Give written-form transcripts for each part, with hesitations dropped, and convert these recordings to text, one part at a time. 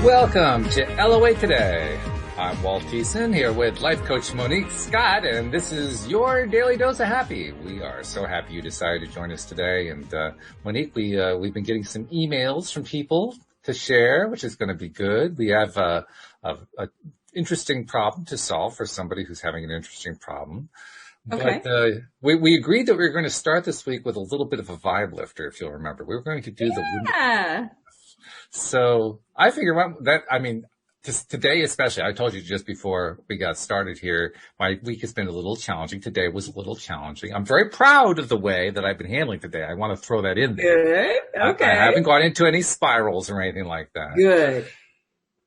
Welcome to LOA Today. I'm Walt Thiessen here with life coach Monique Scott, and this is your daily dose of happy. We are so happy you decided to join us today. And Monique, we've been getting some emails from people to share, which is going to be good. We have a interesting problem to solve for somebody who's having an interesting problem. Okay. But we agreed that we were going to start this week with a little bit of a vibe lifter, if you'll remember. We were going to do the So I figure just today especially, I told you just before we got started here, my week has been a little challenging. Today was a little challenging. I'm very proud of the way that I've been handling today. I want to throw that in there. Good. Okay. I haven't gone into any spirals or anything like that. Good.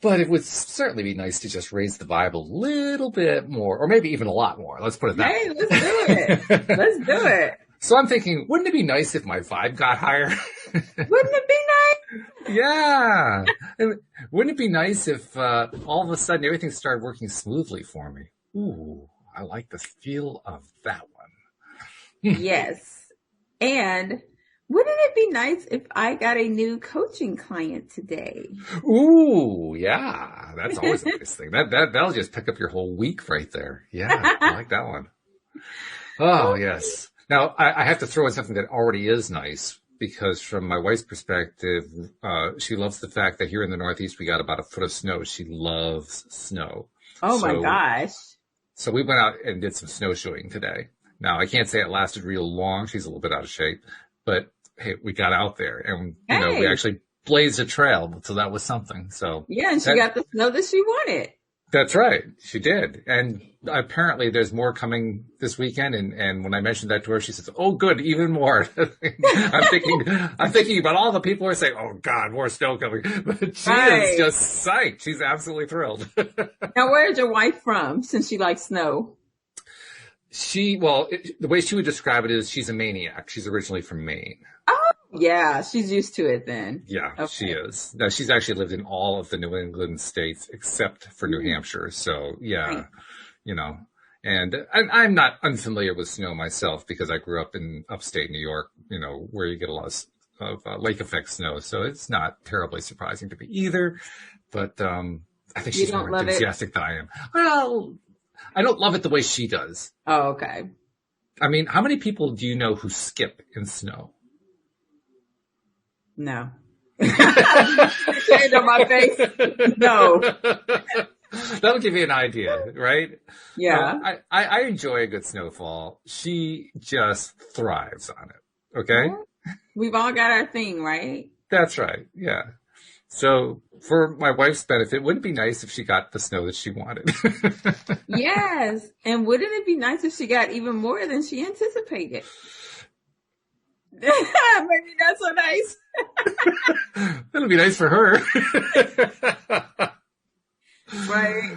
But it would certainly be nice to just raise the vibe a little bit more, or maybe even a lot more. Let's put it that way. Hey, let's do it. Let's do it. So I'm thinking, wouldn't it be nice if my vibe got higher? Wouldn't it be nice? Yeah. Wouldn't it be nice if all of a sudden everything started working smoothly for me? Ooh, I like the feel of that one. Yes. And wouldn't it be nice if I got a new coaching client today? Ooh, yeah. That's always a nice thing. That'll just pick up your whole week right there. Yeah, I like that one. Oh, yes. Now, I have to throw in something that already is nice, because from my wife's perspective, she loves the fact that here in the Northeast, we got about a foot of snow. She loves snow. Oh, my gosh. So we went out and did some snowshoeing today. Now, I can't say it lasted real long. She's a little bit out of shape. But, hey, we got out there and, we actually blazed a trail. So that was something. So yeah, and she got the snow that she wanted. That's right. She did. And apparently there's more coming this weekend. And when I mentioned that to her, she says, oh, good, even more. I'm thinking about all the people who are saying, oh, God, more snow coming. But she is just psyched. She's absolutely thrilled. Now, where's your wife from, since she likes snow? The way she would describe it is she's a maniac. She's originally from Maine. Oh, yeah. She's used to it then. Yeah, okay. She is. Now, she's actually lived in all of the New England states except for New Hampshire. So, yeah, and I'm not unfamiliar with snow myself because I grew up in upstate New York, where you get a lot of lake effect snow. So it's not terribly surprising to me either. But I think she's more enthusiastic than I am. Well, I don't love it the way she does. Oh, okay. I mean, how many people do you know who skip in snow? No. Shade on my face. No. That'll give you an idea, right? Yeah. I enjoy a good snowfall. She just thrives on it. Okay? Well, we've all got our thing, right? That's right. Yeah. So for my wife's benefit, wouldn't it be nice if she got the snow that she wanted? Yes. And wouldn't it be nice if she got even more than she anticipated? Maybe not so nice. That'll be nice for her. Right.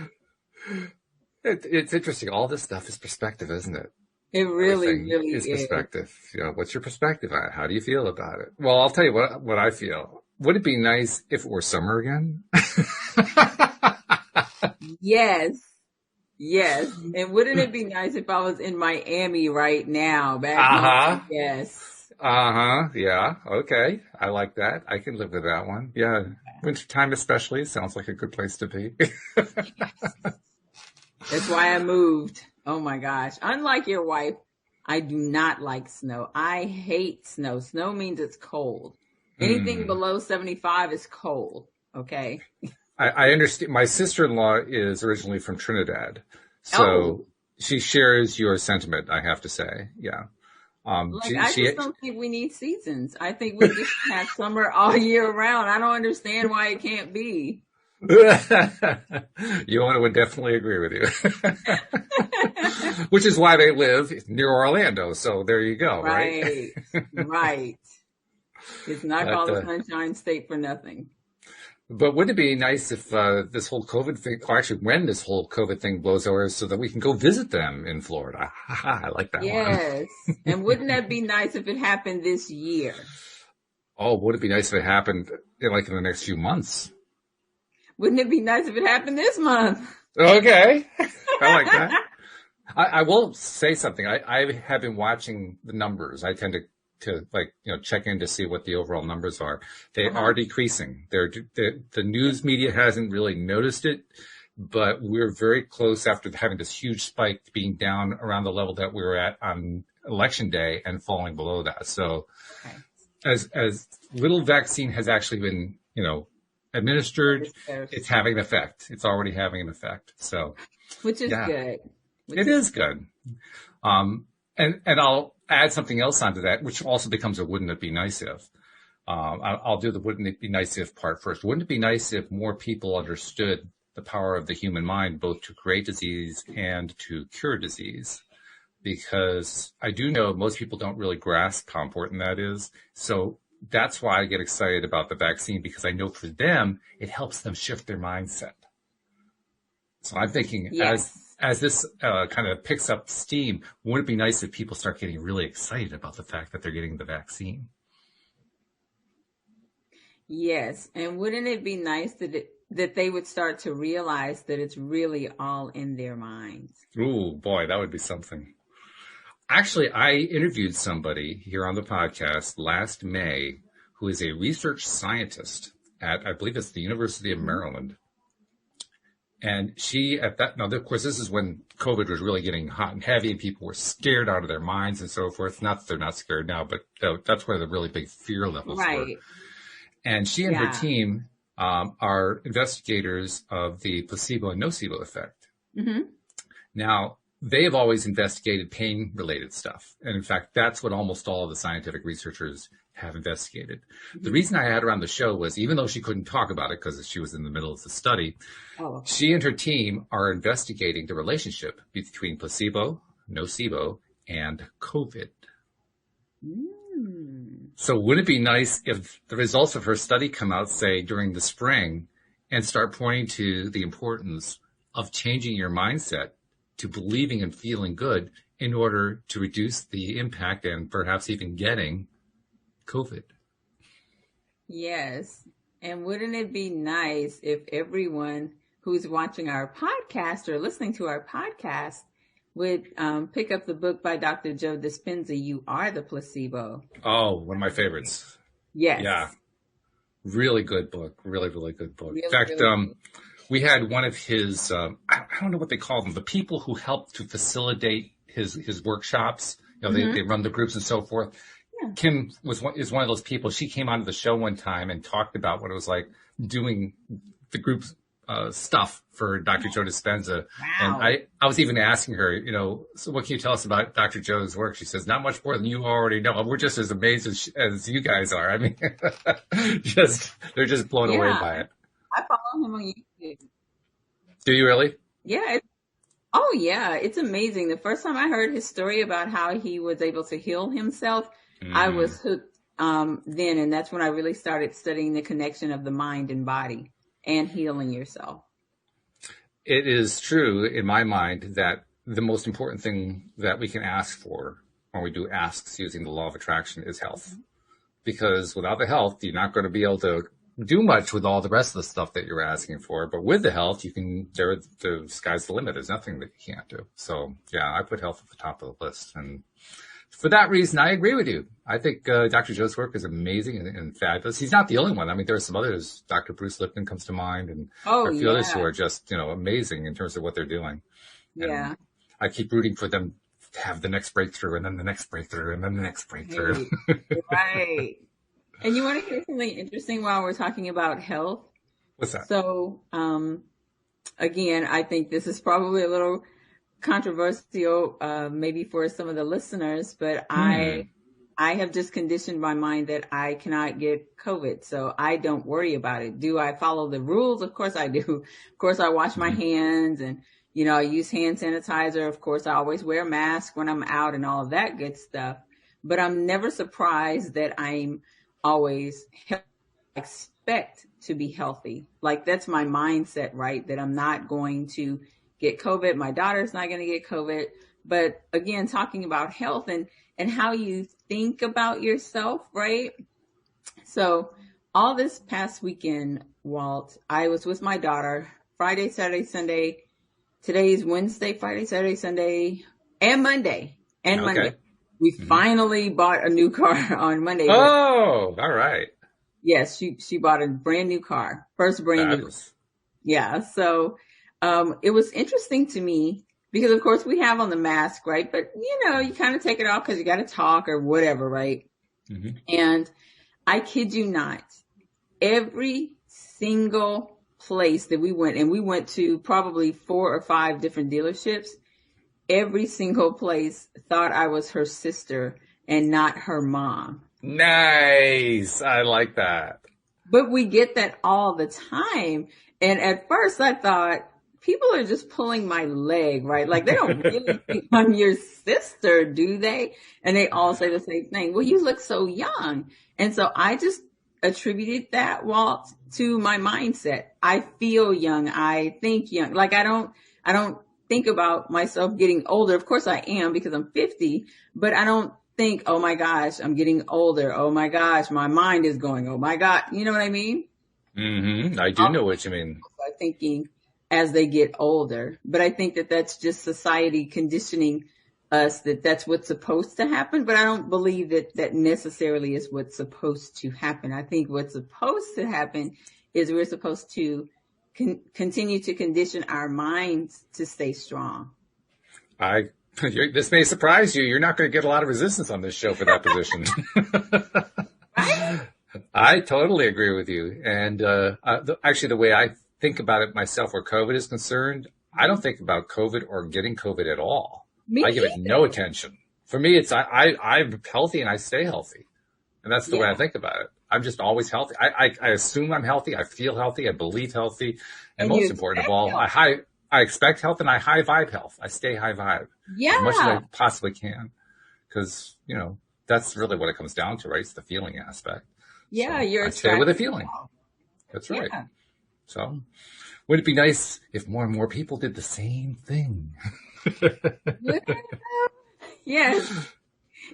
It's interesting. All this stuff is perspective, isn't it? It really is. Perspective. What's your perspective on it? How do you feel about it? Well, I'll tell you what I feel. Would it be nice if it were summer again? Yes. Yes. And wouldn't it be nice if I was in Miami right now? Back home? Yes. Yeah. Okay. I like that. I can live with that one. Yeah. Wintertime especially sounds like a good place to be. That's why I moved. Oh my gosh. Unlike your wife, I do not like snow. I hate snow. Snow means it's cold. Anything below 75 is cold. Okay. I understand. My sister-in-law is originally from Trinidad. So she shares your sentiment, I have to say. Yeah. I just don't think we need seasons. I think we just have summer all year round. I don't understand why it can't be. Yolanda would definitely agree with you. Which is why they live near Orlando. So there you go, right? Right. It's not called the Sunshine State for nothing. But wouldn't it be nice if this whole COVID thing, or actually when this whole COVID thing blows over, so that we can go visit them in Florida? I like that one. Yes. And wouldn't that be nice if it happened this year? Oh, would it be nice if it happened in the next few months? Wouldn't it be nice if it happened this month? Okay. I like that. I will say something. I have been watching the numbers. I tend to check in to see what the overall numbers are. They are decreasing. The news media hasn't really noticed it, but we're very close after having this huge spike being down around the level that we were at on election day and falling below that. So as little vaccine has actually been, administered, it's having an effect. It's already having an effect. So, which is good. It is good. And I'll add something else onto that, which also becomes a wouldn't it be nice if. I'll do the wouldn't it be nice if part first. Wouldn't it be nice if more people understood the power of the human mind, both to create disease and to cure disease? Because I do know most people don't really grasp how important that is. So that's why I get excited about the vaccine, because I know for them, it helps them shift their mindset. So I'm thinking as this kind of picks up steam, wouldn't it be nice if people start getting really excited about the fact that they're getting the vaccine? Yes. And wouldn't it be nice that they would start to realize that it's really all in their minds? Ooh, boy, that would be something. Actually, I interviewed somebody here on the podcast last May who is a research scientist at, I believe it's the University of Maryland. And she now of course, this is when COVID was really getting hot and heavy and people were scared out of their minds and so forth. Not that they're not scared now, but that's where the really big fear levels were. And she and her team are investigators of the placebo and nocebo effect. Mm-hmm. Now, they have always investigated pain-related stuff. And in fact, that's what almost all of the scientific researchers have investigated. Mm-hmm. The reason I had her on the show was, even though she couldn't talk about it because she was in the middle of the study, she and her team are investigating the relationship between placebo, nocebo, and COVID. So wouldn't it be nice if the results of her study come out, say, during the spring, and start pointing to the importance of changing your mindset to believing and feeling good in order to reduce the impact and perhaps even getting COVID? Yes. And wouldn't it be nice if everyone who's watching our podcast or listening to our podcast would pick up the book by Dr. Joe Dispenza, You Are the Placebo. Oh, one of my favorites. Yes. Yeah. Really good book. Really, really good book. In fact, we had one of his, I don't know what they call them, the people who helped to facilitate his workshops. They run the groups and so forth. Yeah. Kim is one of those people. She came onto the show one time and talked about what it was like doing the group's stuff for Dr. Joe Dispenza. Wow. And I was even asking her, so what can you tell us about Dr. Joe's work? She says, not much more than you already know. We're just as amazed as you guys are. I mean, they're just blown away by it. I follow him on YouTube. Do you really? Yeah. It's amazing. The first time I heard his story about how he was able to heal himself, I was hooked then. And that's when I really started studying the connection of the mind and body and healing yourself. It is true in my mind that the most important thing that we can ask for when we do asks using the law of attraction is health. Mm-hmm. Because without the health, you're not going to be able to do much with all the rest of the stuff that you're asking for. But with the health, the sky's the limit. There's nothing that you can't do. So yeah, I put health at the top of the list. And for that reason, I agree with you. I think Dr. Joe's work is amazing and fabulous. He's not the only one. I mean, there are some others. Dr. Bruce Lipton comes to mind, and a few others who are just, amazing in terms of what they're doing. Yeah. And I keep rooting for them to have the next breakthrough, and then the next breakthrough, and then the next breakthrough. Right. And you want to hear something interesting while we're talking about health? What's that? So, again, I think this is probably a little controversial, maybe for some of the listeners, but I have just conditioned my mind that I cannot get COVID, so I don't worry about it. Do I follow the rules? Of course I do. Of course I wash my hands and, I use hand sanitizer. Of course I always wear a mask when I'm out and all of that good stuff, but I'm never surprised that I'm always expect to be healthy. Like that's my mindset, right? That I'm not going to get COVID. My daughter's not going to get COVID. But again, talking about health and how you think about yourself, right? So all this past weekend, Walt, I was with my daughter Friday, Saturday, Sunday. Today's Wednesday, Friday, Saturday, Sunday, and Monday. We Mm-hmm. finally bought a new car on Monday, but Oh, all right. yes, she bought a brand new car, first brand new. Fabulous. Yeah. So, it was interesting to me because of course we have on the mask, right? But you kind of take it off because you got to talk or whatever, right? Mm-hmm. And I kid you not, every single place that we went, and we went to probably 4 or 5 different dealerships, every single place thought I was her sister and not her mom. Nice. I like that. But we get that all the time. And at first I thought, people are just pulling my leg, right? Like they don't really think I'm your sister, do they? And they all say the same thing. Well, you look so young. And so I just attributed that, Walt, to my mindset. I feel young. I think young. Like I don't think about myself getting older. Of course I am because I'm 50, but I don't think, oh my gosh, I'm getting older. Oh my gosh, my mind is going. Oh my God. You know what I mean? Mm-hmm. I do know what you mean. Are thinking as they get older, but I think that that's just society conditioning us that that's what's supposed to happen. But I don't believe that that necessarily is what's supposed to happen. I think what's supposed to happen is we're supposed to continue to condition our minds to stay strong. This may surprise you. You're not going to get a lot of resistance on this show for that position. Right? I totally agree with you. And actually, the way I think about it myself, where COVID is concerned, I don't think about COVID or getting COVID at all. I give it no attention. For me, it's I'm healthy and I stay healthy. And that's the way I think about it. I'm just always healthy. I assume I'm healthy. I feel healthy. I believe healthy. And most important of all, I expect health and I high vibe health. I stay high vibe as much as I possibly can. Because, that's really what it comes down to, right? It's the feeling aspect. Yeah, so I stay with a feeling. That's right. Yeah. So would it be nice if more and more people did the same thing? Yes.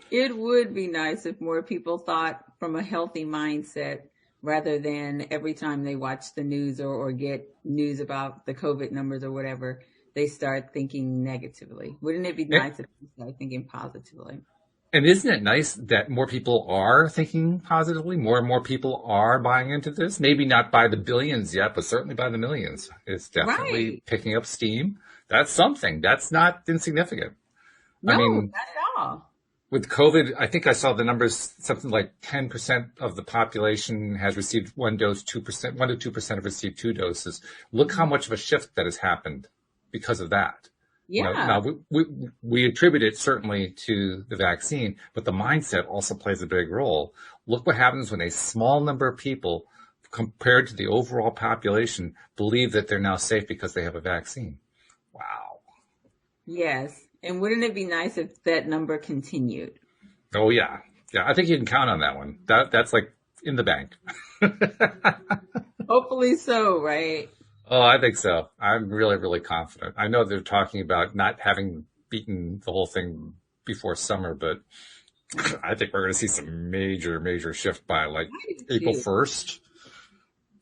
It would be nice if more people thought from a healthy mindset rather than every time they watch the news or get news about the COVID numbers or whatever, they start thinking negatively. Wouldn't it be nice if they start thinking positively? And isn't it nice that more people are thinking positively? More and more people are buying into this. Maybe not by the billions yet, but certainly by the millions. It's definitely picking up steam. That's something. That's not insignificant. No, not at all. With COVID, I think I saw the numbers, something like 10% of the population has received 1 dose, 2%, 1 to 2% have received 2 doses. Look how much of a shift that has happened because of that. Yeah. Now we attribute it certainly to the vaccine, but the mindset also plays a big role. Look what happens when a small number of people compared to the overall population believe that they're now safe because they have a vaccine. Wow. Yes. And wouldn't it be nice if that number continued? Oh, yeah. Yeah, I think you can count on that one. That's like in the bank. Hopefully so, right? Oh, I think so. I'm really, really confident. I know they're talking about not having beaten the whole thing before summer, but I think we're going to see some major, major shift by like April 1st.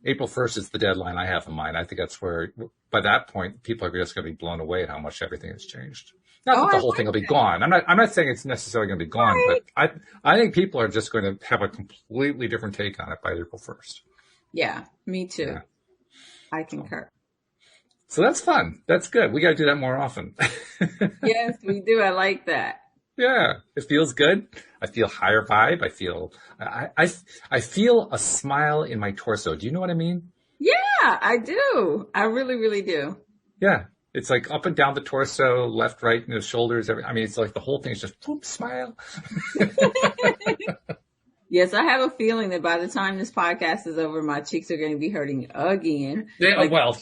April 1st is the deadline I have in mind. I think that's where, by that point, people are just going to be blown away at how much everything has changed. Not that the whole thing will be gone. I'm not saying it's necessarily going to be gone, but I think people are just going to have a completely different take on it by April 1st. Yeah, me too. Yeah. I concur. So that's fun. That's good. We got to do that more often. Yes, we do. I like that. Yeah, it feels good. I feel higher vibe. I feel a smile in my torso. Do you know what I mean? Yeah, I do. I really, really do. Yeah. It's like up and down the torso, left, right, and the shoulders. It's like the whole thing is just whoop, smile. Yes, I have a feeling that by the time this podcast is over, my cheeks are going to be hurting again. Yeah, well,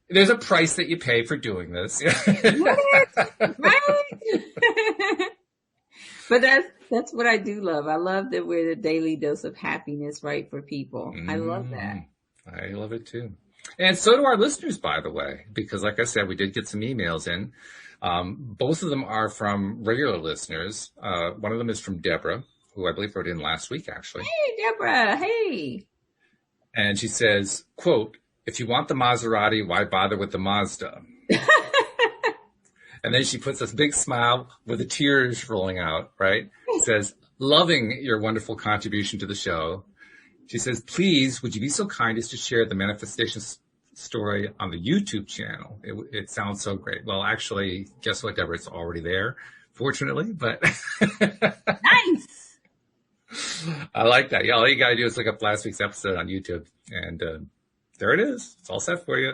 there's a price that you pay for doing this. Right? But that's what I do love. I love that we're the daily dose of happiness, right, for people. I love that. I love it too. And so do our listeners, by the way, because like I said, we did get some emails in. Both of them are from regular listeners. One of them is from Deborah, who I believe wrote in last week, actually. Hey, Deborah. Hey. And she says, quote, "If you want the Maserati, why bother with the Mazda?" And then she puts this big smile with the tears rolling out, right? Says, loving your wonderful contribution to the show. She says, please, would you be so kind as to share the manifestation story on the YouTube channel? It sounds so great. Well, actually, guess what, Deborah? It's already there, fortunately, but. Nice. I like that. Yeah, all you got to do is look up last week's episode on YouTube, and there it is. It's all set for you.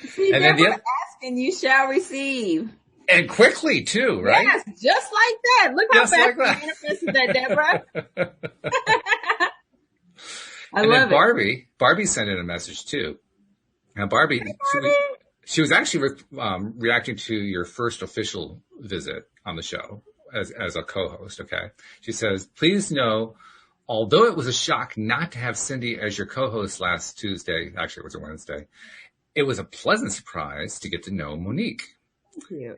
See, and then ask and you shall receive. And quickly, too, right? Yes, just like that. Look how fast you manifested that, Deborah. I love it. Barbie sent in a message, too. Now, Barbie, she was actually reacting to your first official visit on the show as a co-host, okay? She says, please know, although it was a shock not to have Cindy as your co-host last Tuesday, actually it was a Wednesday, it was a pleasant surprise to get to know Monique. Thank you.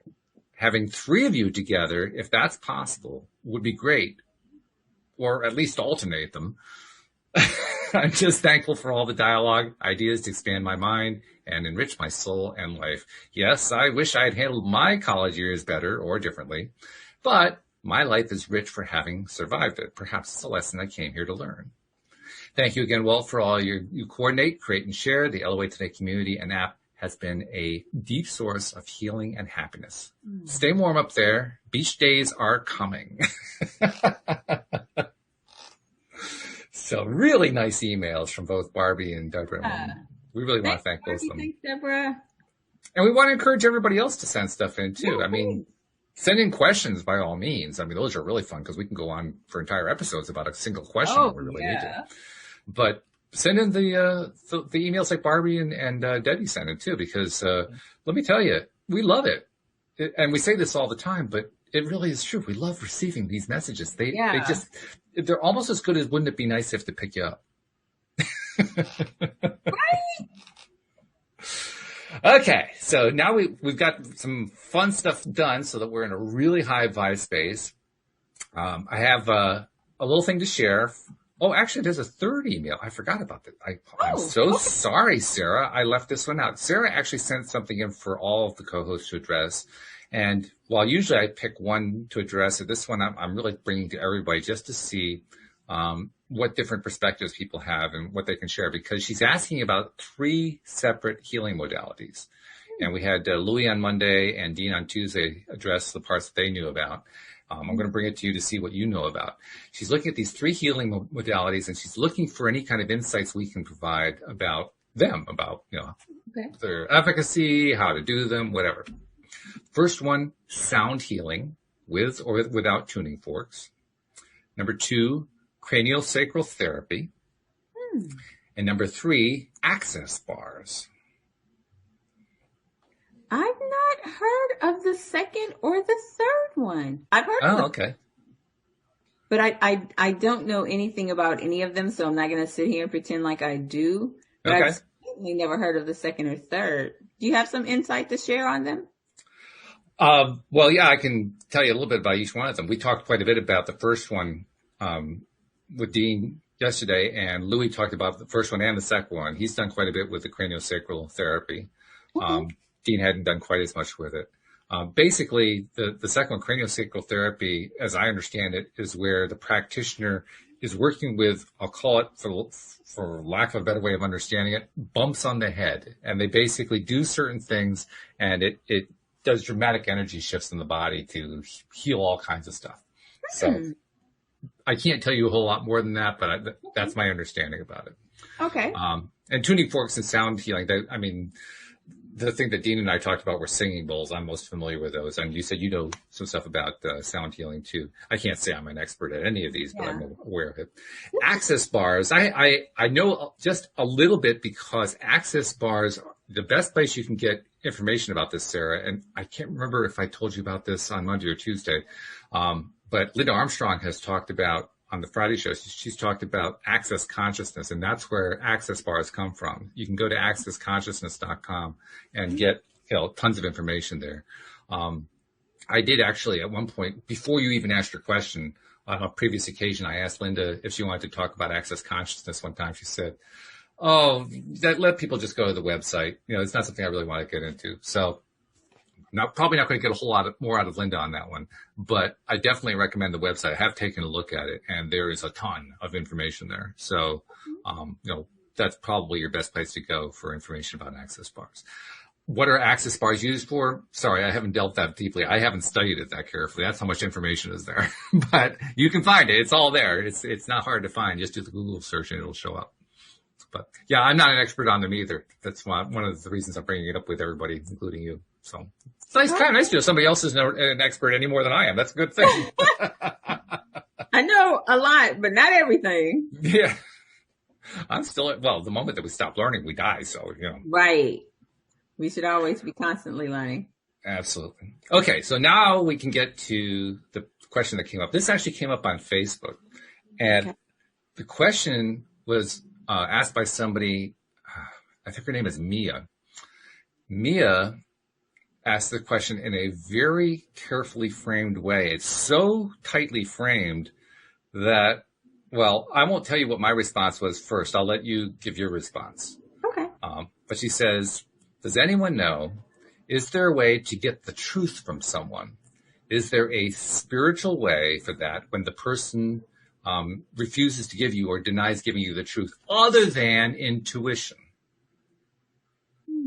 Having three of you together, if that's possible, would be great, or at least alternate them. I'm just thankful for all the dialogue, ideas to expand my mind and enrich my soul and life. Yes, I wish I had handled my college years better or differently, but my life is rich for having survived it. Perhaps it's a lesson I came here to learn. Thank you again, Walt, for all you coordinate, create, and share. The LOA Today community and app has been a deep source of healing and happiness. Stay warm up there. Beach days are coming. So really nice emails from both Barbie and Deborah. We really want to thank both of them. Thanks, Deborah. And we want to encourage everybody else to send stuff in too. Yeah, I mean, send in questions by all means. I mean, those are really fun because we can go on for entire episodes about a single question if we really need to. But send in the emails like Barbie and Debbie sent in too, because let me tell you, we love it. And we say this all the time, but it really is true. We love receiving these messages. They're almost as good as wouldn't it be nice if to pick you up. Right? Okay, so now we've got some fun stuff done so that we're in a really high vibe space. I have a little thing to share. Oh, actually, there's a third email. I forgot about that. I'm so sorry, Sarah. I left this one out. Sarah actually sent something in for all of the co-hosts to address. And while usually I pick one to address, this one I'm really bringing to everybody just to see what different perspectives people have and what they can share, because she's asking about 3 separate healing modalities. And we had Louie on Monday and Dean on Tuesday address the parts that they knew about. I'm going to bring it to you to see what you know about. She's looking at these 3 healing modalities, and she's looking for any kind of insights we can provide about them, about, their efficacy, how to do them, whatever. First one, sound healing with or without tuning forks. Number 2, craniosacral therapy. And number 3, access bars. I've not heard of the second or the third one. I've heard of okay. But I don't know anything about any of them, so I'm not going to sit here and pretend like I do. But Okay. I've certainly never heard of the second or third. Do you have some insight to share on them? Well, yeah, I can tell you a little bit about each one of them. We talked quite a bit about the first one with Dean yesterday, and Louis talked about the first one and the second one. He's done quite a bit with the craniosacral therapy. Dean hadn't done quite as much with it. Basically, the second one, craniosacral therapy, as I understand it, is where the practitioner is working with, I'll call it, for lack of a better way of understanding it, bumps on the head. And they basically do certain things, and it does dramatic energy shifts in the body to heal all kinds of stuff. So I can't tell you a whole lot more than that, but that's my understanding about it. Okay. And tuning forks and sound healing, the thing that Dean and I talked about were singing bowls. I'm most familiar with those. And you said you know some stuff about sound healing too. I can't say I'm an expert at any of these, but I'm aware of it. Access bars, I know just a little bit, because access bars, the best place you can get information about this, Sarah, and I can't remember if I told you about this on Monday or Tuesday, but Linda Armstrong has talked about, on the Friday show, she's talked about access consciousness, and that's where access bars come from. You can go to accessconsciousness.com and get tons of information there. I did actually at one point, before you even asked your question, on a previous occasion, I asked Linda if she wanted to talk about access consciousness one time. She said, let people just go to the website. It's not something I really want to get into. So Probably not going to get a whole lot more out of Linda on that one, but I definitely recommend the website. I have taken a look at it, and there is a ton of information there. So, that's probably your best place to go for information about access bars. What are access bars used for? Sorry, I haven't delved that deeply. I haven't studied it that carefully. That's how much information is there. But you can find it. It's all there. It's not hard to find. Just do the Google search and it'll show up. But yeah, I'm not an expert on them either. That's one of the reasons I'm bringing it up with everybody, including you. So it's kind of nice to know somebody else is an expert any more than I am. That's a good thing. I know a lot, but not everything. Yeah. I'm still the moment that we stop learning, we die. So, Right. We should always be constantly learning. Absolutely. Okay. So now we can get to the question that came up. This actually came up on Facebook, and the question was asked by somebody, I think her name is Mia. Mia asked the question in a very carefully framed way. It's so tightly framed that, I won't tell you what my response was first. I'll let you give your response. Okay. But she says, does anyone know, is there a way to get the truth from someone? Is there a spiritual way for that when the person refuses to give you or denies giving you the truth other than intuition?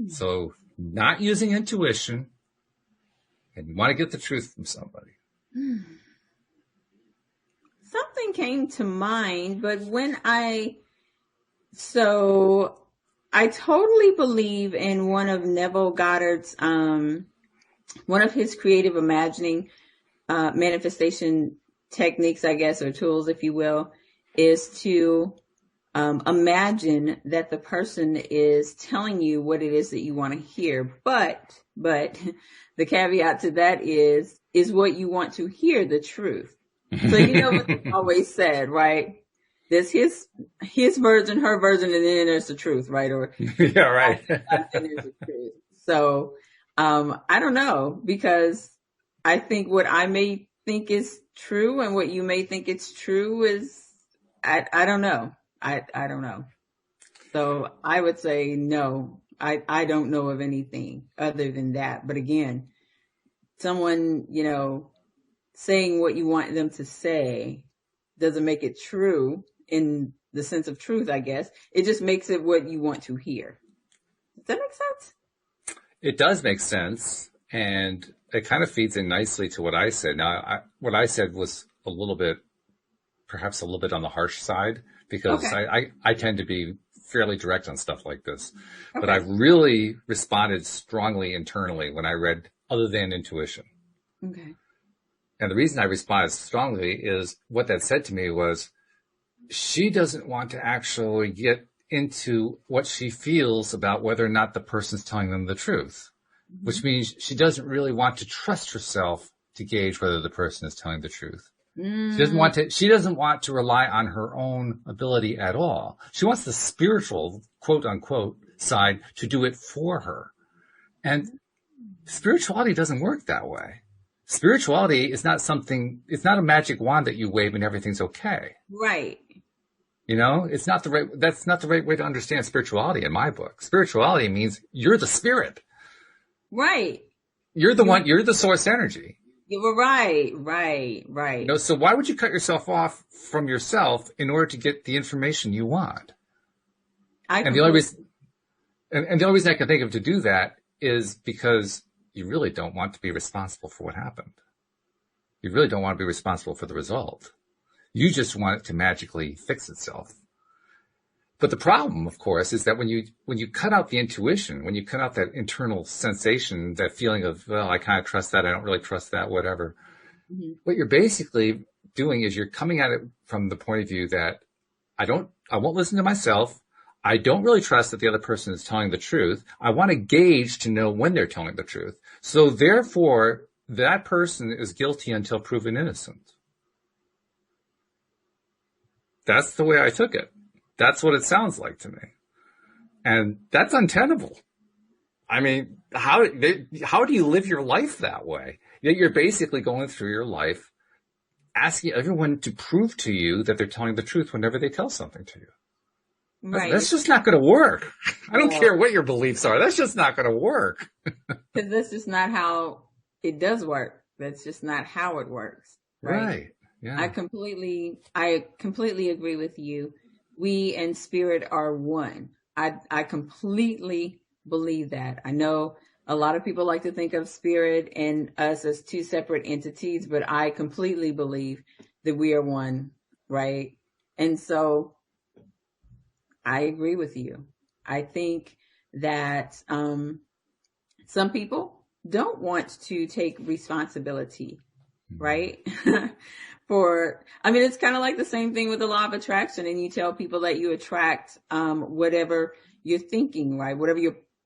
So not using intuition, and you want to get the truth from somebody. Something came to mind, but I totally believe in one of Neville Goddard's, one of his creative imagining manifestation techniques, I guess, or tools, if you will, is to imagine that the person is telling you what it is that you want to hear. But the caveat to that is what you want to hear the truth. So you know what they always said, right? There's his version, her version, and then there's the truth, right? Or yeah, right. And there's the truth. So I don't know, because I think what I may think is true and what you may think it's true is I don't know. I don't know. So I would say no. I don't know of anything other than that. But again, someone, saying what you want them to say doesn't make it true in the sense of truth, I guess. It just makes it what you want to hear. Does that make sense? It does make sense. And it kind of feeds in nicely to what I said. Now, what I said was perhaps a little bit on the harsh side, because I tend to be fairly direct on stuff like this. Okay. But I really responded strongly internally when I read other than intuition. Okay. And the reason I responded strongly is what that said to me was she doesn't want to actually get into what she feels about whether or not the person's telling them the truth, which means she doesn't really want to trust herself to gauge whether the person is telling the truth. She doesn't want to rely on her own ability at all. She wants the spiritual, quote unquote, side to do it for her. And spirituality doesn't work that way. Spirituality is not it's not a magic wand that you wave and everything's okay. Right. That's not the right way to understand spirituality in my book. Spirituality means you're the spirit. Right. You're the source energy. You were right. So why would you cut yourself off from yourself in order to get the information you want? And the only reason I can think of to do that is because you really don't want to be responsible for what happened. You really don't want to be responsible for the result. You just want it to magically fix itself. But the problem, of course, is that when you cut out the intuition, when you cut out that internal sensation, that feeling of, I kind of trust that, I don't really trust that, whatever, what you're basically doing is you're coming at it from the point of view that I won't listen to myself. I don't really trust that the other person is telling the truth. I want to gauge to know when they're telling the truth. So therefore, that person is guilty until proven innocent. That's the way I took it. That's what it sounds like to me. And that's untenable. I mean, how do you live your life that way? You're basically going through your life asking everyone to prove to you that they're telling the truth whenever they tell something to you. Right. That's just not going to work. I don't No, care what your beliefs are. That's just not going to work. because that's just not how it does work. That's just not how it works. Right. Right. Yeah. I completely agree with you. We and spirit are one. I completely believe that. I know a lot of people like to think of spirit and us as two separate entities, but I completely believe that we are one, right? And so I agree with you. I think that some people don't want to take responsibility, right? I mean, it's kind of like the same thing with the law of attraction. And you tell people that you attract whatever you're thinking, right?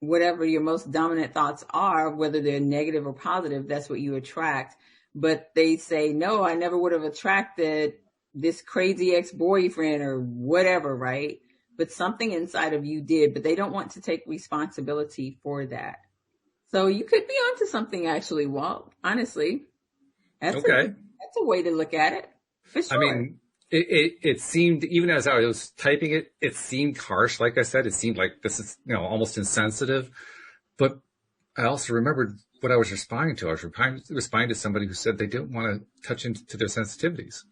Whatever your most dominant thoughts are, whether they're negative or positive, that's what you attract. But they say, no, I never would have attracted this crazy ex-boyfriend or whatever, right? But something inside of you did, but they don't want to take responsibility for that. So you could be onto something actually, Walt. Honestly, that's Okay. that's a way to look at it, for sure. I mean, it seemed, even as I was typing it, it seemed harsh. Like I said, it seemed like this is, almost insensitive. But I also remembered what I was responding to. I was responding to somebody who said they didn't want to touch into their sensitivities.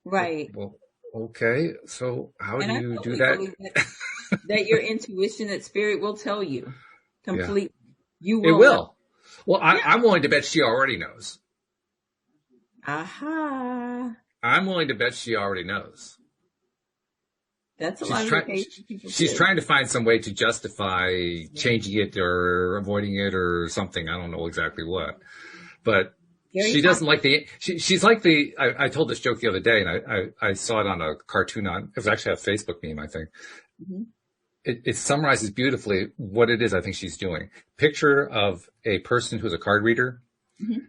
Right. Well, okay. So how And do I you do totally that? believe that your intuition, that spirit will tell you Yeah, completely. You it will know. will. Well, I'm willing to bet she already knows. Aha. I'm willing to bet she already knows. That's a She's lot of the trying. cases people She's say. trying to find some way to justify changing it or avoiding it or something. I don't know exactly what, but Very she doesn't like toxic. she's like I told this joke the other day, and I saw it on a cartoon it was actually a Facebook meme, I think. Mm-hmm. It summarizes beautifully what it is I think she's doing. Picture of a person who's a card reader, Mm-hmm.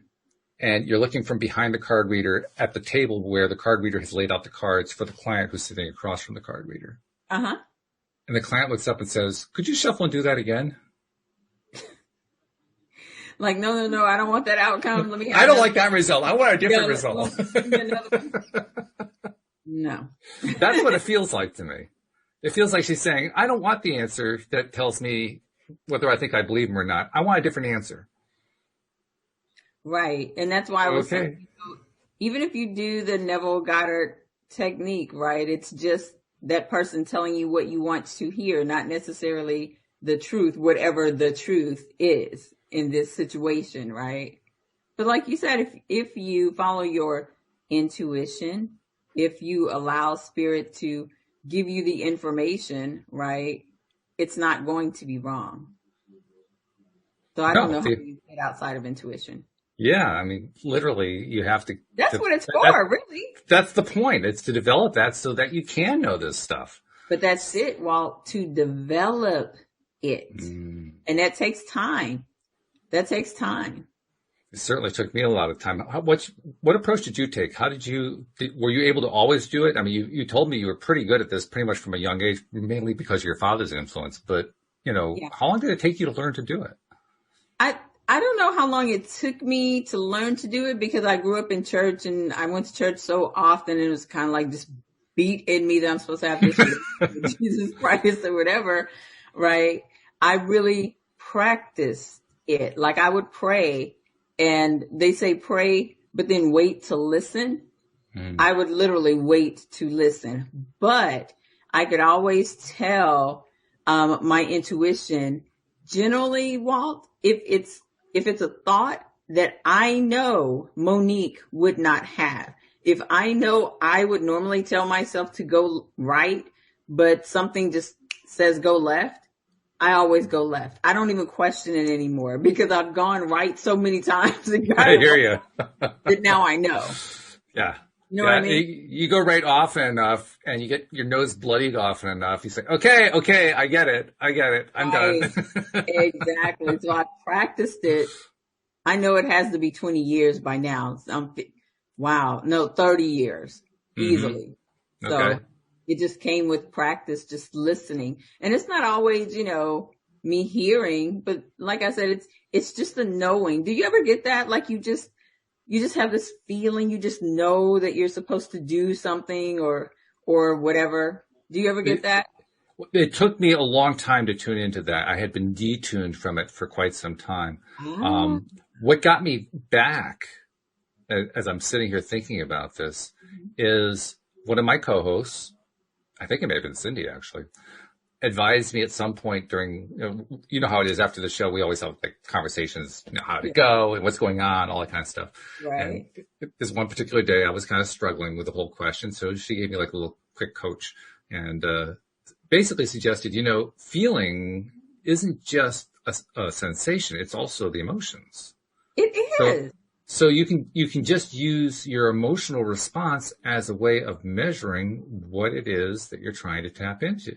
and you're looking from behind the card reader at the table where the card reader has laid out the cards for the client who's sitting across from the card reader. Uh-huh. And the client looks up and says, "Could you shuffle and do that again?" Like, no, I don't want that outcome. Let me have I don't another like that result. I want a different one. result. Give me another one. No. That's what it feels like to me. It feels like she's saying, I don't want the answer that tells me whether I think I believe him or not. I want a different answer. Right. And that's why I was saying, even if you do the Neville Goddard technique, right, it's just that person telling you what you want to hear, not necessarily the truth, whatever the truth is in this situation, right? But like you said, if you follow your intuition, if you allow spirit to give you the information, right, it's not going to be wrong. So I don't know how you get outside of intuition. Yeah, I mean, literally, you have to. That's what it's for, really. That's the point. It's to develop that so that you can know this stuff. But that's it, Walt, to develop it. And that takes time. That takes time. It certainly took me a lot of time. What approach did you take? Were you able to always do it? I mean, you told me you were pretty good at this pretty much from a young age, mainly because of your father's influence. But, How long did it take you to learn to do it? I don't know how long it took me to learn to do it because I grew up in church and I went to church so often. And it was kind of like just beat in me that I'm supposed to have this with Jesus Christ or whatever, right? I really practiced it. Like I would pray and they say pray, but then wait to listen. I would literally wait to listen, but I could always tell my intuition generally, Walt, if it's a thought that I know Monique would not have. If I know I would normally tell myself to go right, but something just says go left, I always go left. I don't even question it anymore because I've gone right so many times. I hear you. That now I know. Yeah. You know what I mean? You go right often enough and you get your nose bloodied often enough. You say, okay, I get it. I'm done. Exactly. So I practiced it. I know it has to be 20 years by now. 30 years easily. Okay. So it just came with practice, just listening. And it's not always, me hearing, but like I said, it's just a knowing. Do you ever get that? Like you just have this feeling, you just know that you're supposed to do something or whatever. Do you ever get that? It took me a long time to tune into that. I had been detuned from it for quite some time. Ah, Um, what got me back, as I'm sitting here thinking about this, is one of my co-hosts, I think it may have been Cindy actually, advised me at some point during, you know how it is after the show, we always have like conversations, how to yeah, go and what's going on, all that kind of stuff. And right. this one particular day, I was kind of struggling with the whole question. So she gave me like a little quick coach and, basically suggested, feeling isn't just a sensation. It's also the emotions. It So, is. so you can just use your emotional response as a way of measuring what it is that you're trying to tap into.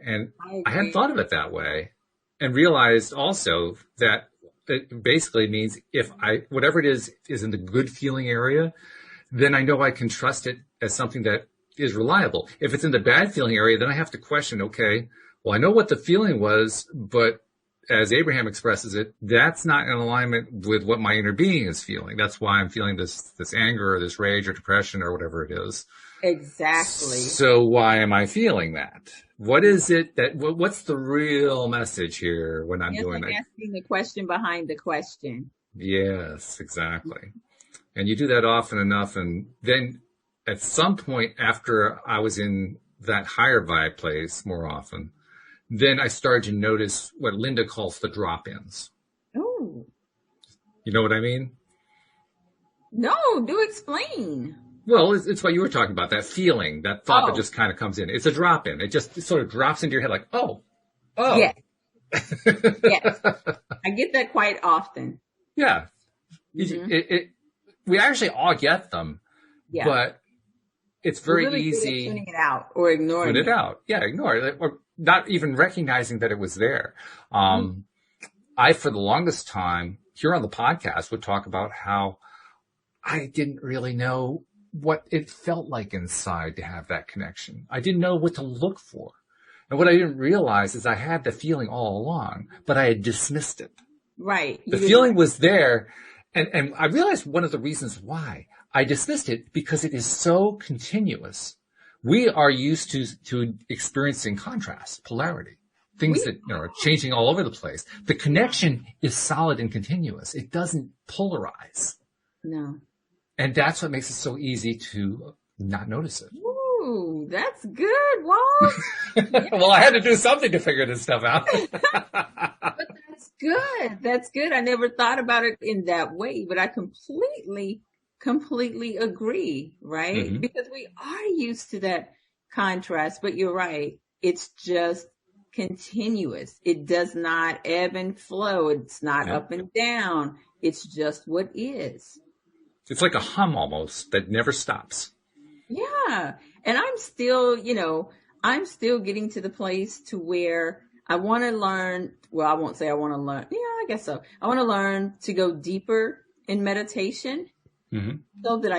And I I hadn't agree. thought of it that way and realized also that it basically means if whatever it is in the good feeling area, then I know I can trust it as something that is reliable. If it's in the bad feeling area, then I have to question, okay, well, I know what the feeling was, but as Abraham expresses it, that's not in alignment with what my inner being is feeling. That's why I'm feeling this anger or this rage or depression or whatever it is. Exactly. So why am I feeling that? What is it what's the real message here when I'm It's doing like that? asking the question behind the question. Yes, exactly. And you do that often enough. And then at some point after I was in that higher vibe place more often, then I started to notice what Linda calls the drop-ins. Oh, You know what I mean? no, do explain. Well, it's what you were talking about, that feeling, that thought that Oh, just kind of comes in. It's a drop-in. It sort of drops into your head like, oh. yes, yes. I get that quite often. Yeah. Hmm. We actually all get them, Yeah. but it's We're very really good at easy tuning it out or to tune ignoring it it. out. Yeah, ignore it or not even recognizing that it was there. Mm. Um, I, for the longest time here on the podcast would talk about how I didn't really know what it felt like inside to have that connection. I didn't know what to look for. And what I didn't realize is I had the feeling all along, but I had dismissed it. Right. The You didn't. feeling was there. And I realized one of the reasons why I dismissed it because it is so continuous. We are used to experiencing contrast, polarity, things We, that are changing all over the place. The connection is solid and continuous. It doesn't polarize. no. And that's what makes it so easy to not notice it. Ooh, that's good, Walt. Yeah, Well, I had to do something to figure this stuff out. but that's good. That's good. I never thought about it in that way, but I completely agree, right? Hmm. Because we are used to that contrast, but you're right. It's just continuous. It does not ebb and flow. It's not Yeah. up and down. It's just what is. It's like a hum almost that never stops. Yeah. And I'm still getting to the place to where I want to learn. Well, I won't say I want to learn. Yeah, I guess so. I want to learn to go deeper in meditation Hmm. so that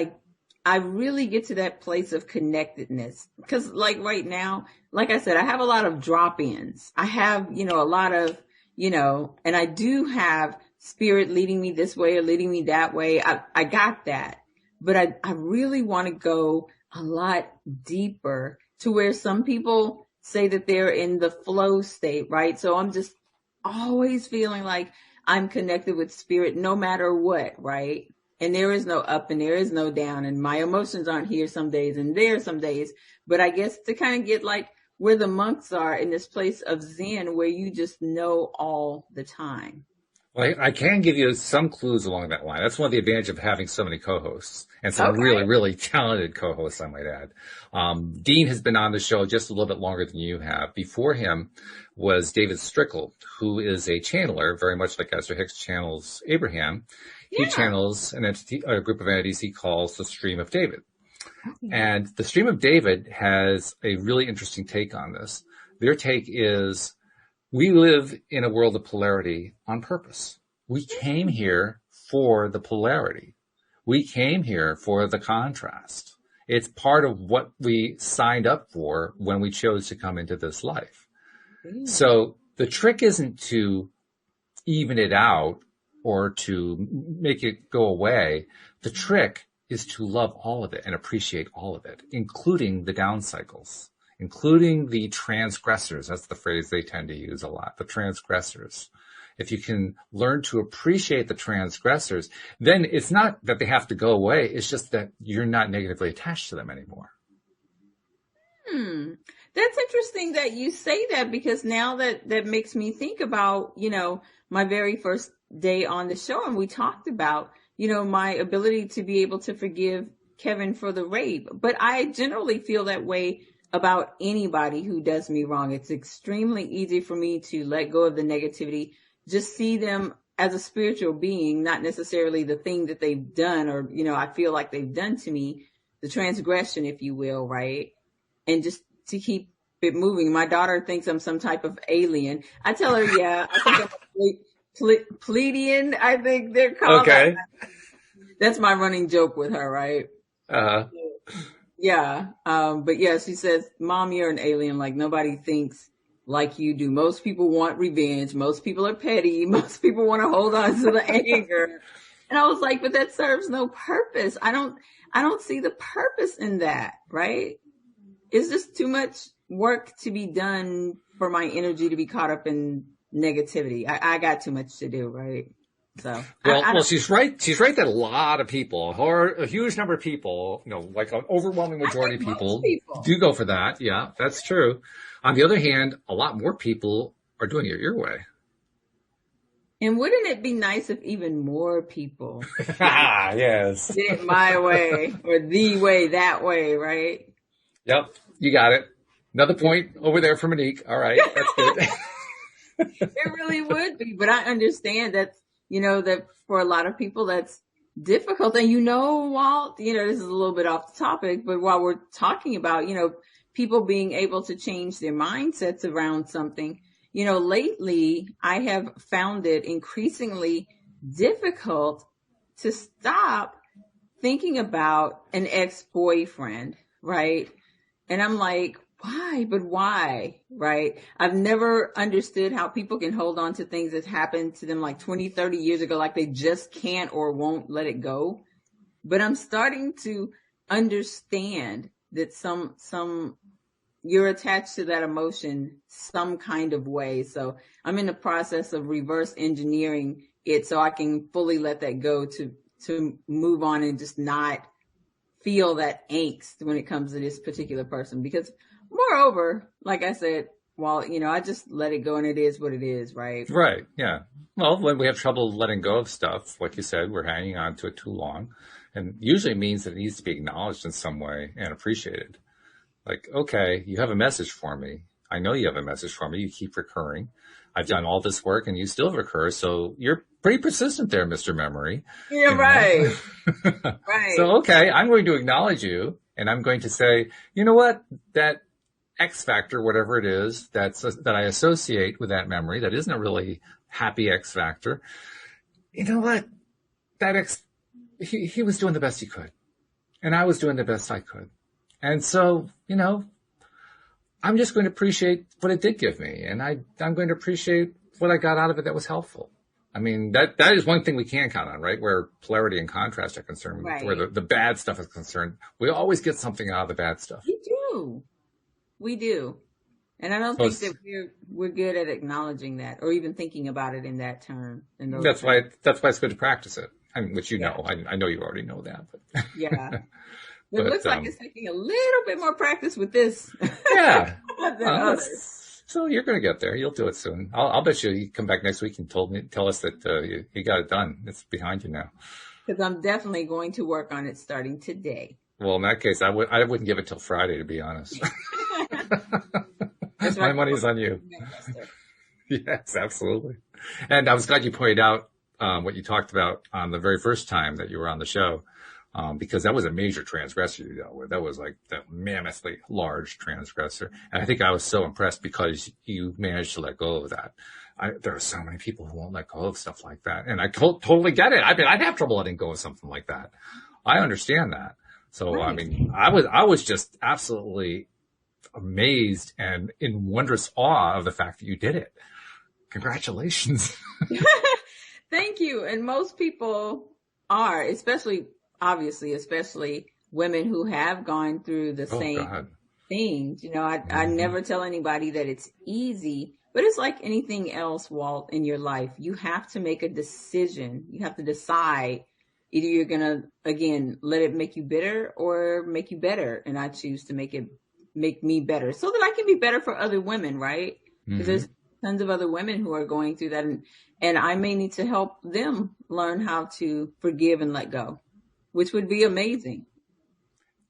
I really get to that place of connectedness. Cause like right now, like I said, I have a lot of drop ins. I have, a lot of, and I do have spirit leading me this way or leading me that way. I got that, but I really want to go a lot deeper to where some people say that they're in the flow state, right? So I'm just always feeling like I'm connected with spirit no matter what, right? And there is no up and there is no down. And my emotions aren't here some days and there some days. But I guess to kind of get like where the monks are in this place of Zen where you just know all the time. Well, I can give you some clues along that line. That's one of the advantages of having so many co-hosts and some really, Okay. really talented co-hosts, I might add. Dean has been on the show just a little bit longer than you have. Before him was David Strickle, who is a channeler, very much like Esther Hicks channels Abraham. He Yeah. channels a group of entities he calls the Stream of David. Okay. And the Stream of David has a really interesting take on this. Their take is we live in a world of polarity on purpose. We came here for the polarity. We came here for the contrast. It's part of what we signed up for when we chose to come into this life. Yeah. So the trick isn't to even it out or to make it go away. The trick is to love all of it and appreciate all of it, including the down cycles, including the transgressors. That's the phrase they tend to use a lot, the transgressors. If you can learn to appreciate the transgressors, then it's not that they have to go away. It's just that you're not negatively attached to them anymore. That's interesting that you say that, because now that makes me think about, my very first day on the show, and we talked about, my ability to be able to forgive Kevin for the rape. But I generally feel that way about anybody who does me wrong. It's extremely easy for me to let go of the negativity, just see them as a spiritual being, not necessarily the thing that they've done or, I feel like they've done to me, the transgression, if you will, right? And just to keep it moving. My daughter thinks I'm some type of alien. I tell her, yeah, I think I'm a Pleiadian, I think they're called. Okay. That's my running joke with her, right? Yeah. But yeah, she says, Mom, you're an alien. Like, nobody thinks like you do. Most people want revenge. Most people are petty. Most people want to hold on to the anger. And I was like, but that serves no purpose. I don't see the purpose in that, right? It's just too much work to be done for my energy to be caught up in negativity. I got too much to do, right? So well, she's right. She's right that a lot of people, a huge number of people, like an overwhelming majority of people do go for that. Yeah, that's true. On the other hand, a lot more people are doing it your way. And wouldn't it be nice if even more people yes. did it my way or the way, that way, right? Yep, you got it. Another point over there for Monique. All right, that's good. It really would be, but I understand that, that for a lot of people that's difficult. And Walt, this is a little bit off the topic, but while we're talking about, people being able to change their mindsets around something, lately I have found it increasingly difficult to stop thinking about an ex-boyfriend, right? And I'm like, why? But why? Right? I've never understood how people can hold on to things that happened to them like 20, 30 years ago, like they just can't or won't let it go. But I'm starting to understand that you're attached to that emotion some kind of way. So I'm in the process of reverse engineering it so I can fully let that go to move on and just not feel that angst when it comes to this particular person. Because moreover, like I said, I just let it go and it is what it is, right? Right. Yeah. Well, when we have trouble letting go of stuff, like you said, we're hanging on to it too long. And usually it means that it needs to be acknowledged in some way and appreciated. Like, okay, you have a message for me. I know you have a message for me. You keep recurring. I've done all this work and you still recur. So you're pretty persistent there, Mr. Memory. Yeah, right. Right. So, okay, I'm going to acknowledge you and I'm going to say, you know what, that X factor, whatever it is that I associate with that memory, that isn't a really happy X factor. You know what, he was doing the best he could and I was doing the best I could. And so, I'm just going to appreciate what it did give me. And I'm going to appreciate what I got out of it that was helpful. I mean, that is one thing we can count on, right? Where polarity and contrast are concerned, right. Where the bad stuff is concerned. We always get something out of the bad stuff. We do. And I don't think that we're good at acknowledging that or even thinking about it in that term. That's why it's good to practice it. I mean, which know. I know you already know that. But. Yeah. It looks like it's taking a little bit more practice with this. Yeah. than others. So you're going to get there. You'll do it soon. I'll bet you come back next week and tell us that you got it done. It's behind you now. Because I'm definitely going to work on it starting today. Well, in that case, I wouldn't give it till Friday, to be honest. My money's on you. Yes, absolutely. And I was glad you pointed out what you talked about on the very first time that you were on the show. Because that was a major transgressor you dealt with. That was like that mammothly large transgressor. And I think I was so impressed because you managed to let go of that. There are so many people who won't let go of stuff like that. And I totally get it. I mean, I'd have trouble letting go of something like that. I understand that. So, right. I mean, I was just absolutely amazed and in wondrous awe of the fact that you did it. Congratulations. Thank you. And most people are, especially women who have gone through the same things. I Mm-hmm. never tell anybody that it's easy, but it's like anything else, Walt, in your life. You have to make a decision. You have to decide either you're going to, again, let it make you bitter or make you better. And I choose to make me better so that I can be better for other women, right? Because Mm-hmm. there's tons of other women who are going through that. And I may need to help them learn how to forgive and let go, which would be amazing.